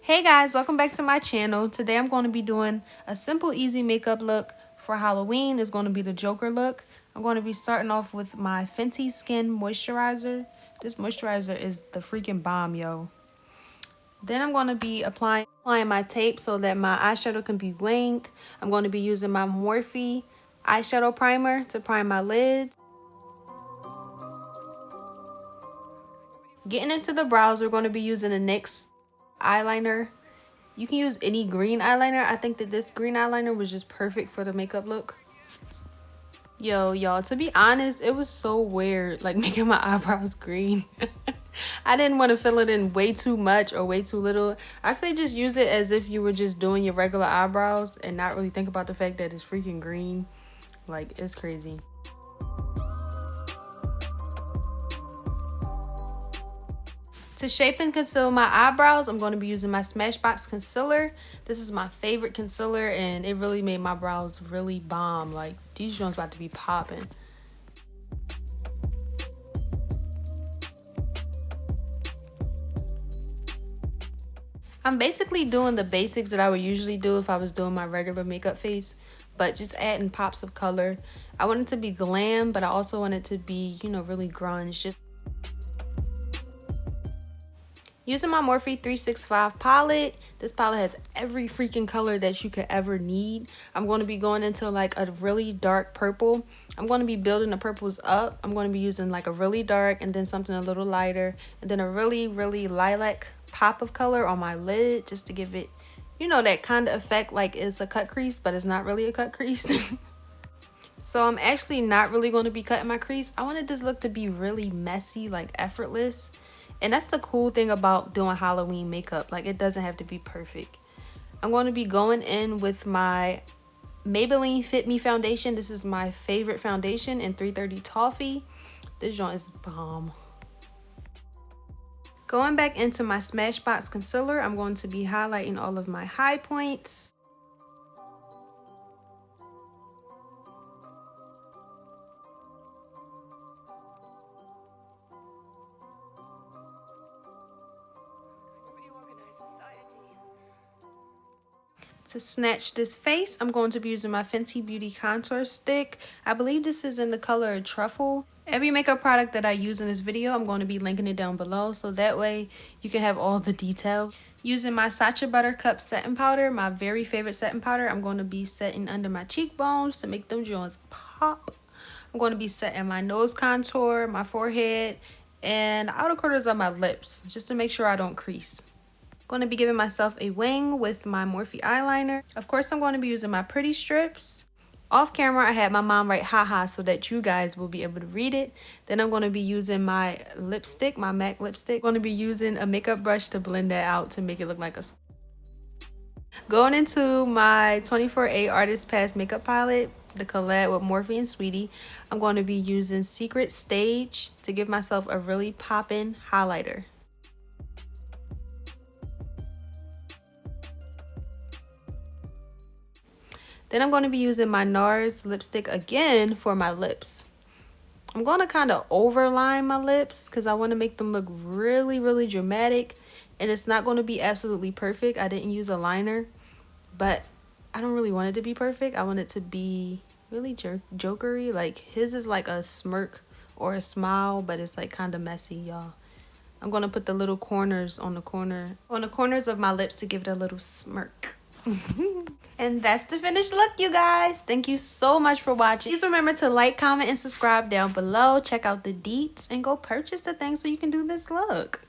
Hey guys, welcome back to my channel. Today I'm going to be doing a simple, easy makeup look for Halloween. It's going to be the Joker look. I'm going to be starting off with my Fenty Skin Moisturizer. This moisturizer is the freaking bomb, yo. Then I'm going to be applying my tape so that my eyeshadow can be winged. I'm going to be using my Morphe eyeshadow primer to prime my lids. Getting into the brows, we're going to be using the NYX eyeliner. You can use any green eyeliner. I think that this green eyeliner was just perfect for the makeup look. Yo, y'all, to be honest, it was so weird, like making my eyebrows green. I didn't want to fill it in way too much or way too little. I say just use it as if you were just doing your regular eyebrows and not really think about the fact that it's freaking green. Like, it's crazy. To shape and conceal my eyebrows, I'm going to be using my Smashbox concealer. This is my favorite concealer and it really made my brows really bomb. Like, these ones about to be popping. I'm basically doing the basics that I would usually do if I was doing my regular makeup face, but just adding pops of color. I want it to be glam, but I also want it to be, you know, really grunge. Just using my Morphe 365 palette. This palette has every freaking color that you could ever need. I'm going to be going into like a really dark purple. I'm going to be building the purples up. I'm going to be using like a really dark and then something a little lighter. And then a really, really lilac pop of color on my lid just to give it, you know, that kind of effect like it's a cut crease, but it's not really a cut crease. So I'm actually not really going to be cutting my crease. I wanted this look to be really messy, like effortless. And that's the cool thing about doing Halloween makeup. Like, it doesn't have to be perfect. I'm going to be going in with my Maybelline Fit Me foundation. This is my favorite foundation in 330 Toffee. This joint is bomb. Going back into my Smashbox concealer, I'm going to be highlighting all of my high points. To snatch this face, I'm going to be using my Fenty Beauty Contour Stick. I believe this is in the color Truffle. Every makeup product that I use in this video, I'm going to be linking it down below, so that way you can have all the detail. Using my Sacha Buttercup setting powder, my very favorite setting powder, I'm going to be setting under my cheekbones to make them joints pop. I'm going to be setting my nose contour, my forehead, and the outer corners of my lips, just to make sure I don't crease. Going to be giving myself a wing with my Morphe eyeliner. Of course, I'm going to be using my pretty strips. Off camera, I had my mom write haha so that you guys will be able to read it. Then I'm going to be using my lipstick, my MAC lipstick. I'm going to be using a makeup brush to blend that out to make it look like a... Going into my 24A Artist Pass makeup palette, the collab with Morphe and Sweetie, I'm going to be using Secret Stage to give myself a really poppin' highlighter. Then I'm going to be using my NARS lipstick again for my lips. I'm going to kind of overline my lips because I want to make them look really, really dramatic. And it's not going to be absolutely perfect. I didn't use a liner, but I don't really want it to be perfect. I want it to be really jokery. Like, his is like a smirk or a smile, but it's like kind of messy, y'all. I'm going to put the little corners on the corners of my lips to give it a little smirk. And that's the finished look, you guys. Thank you so much for watching. Please remember to like, comment, and subscribe down below. Check out the deets and go purchase the things so you can do this look.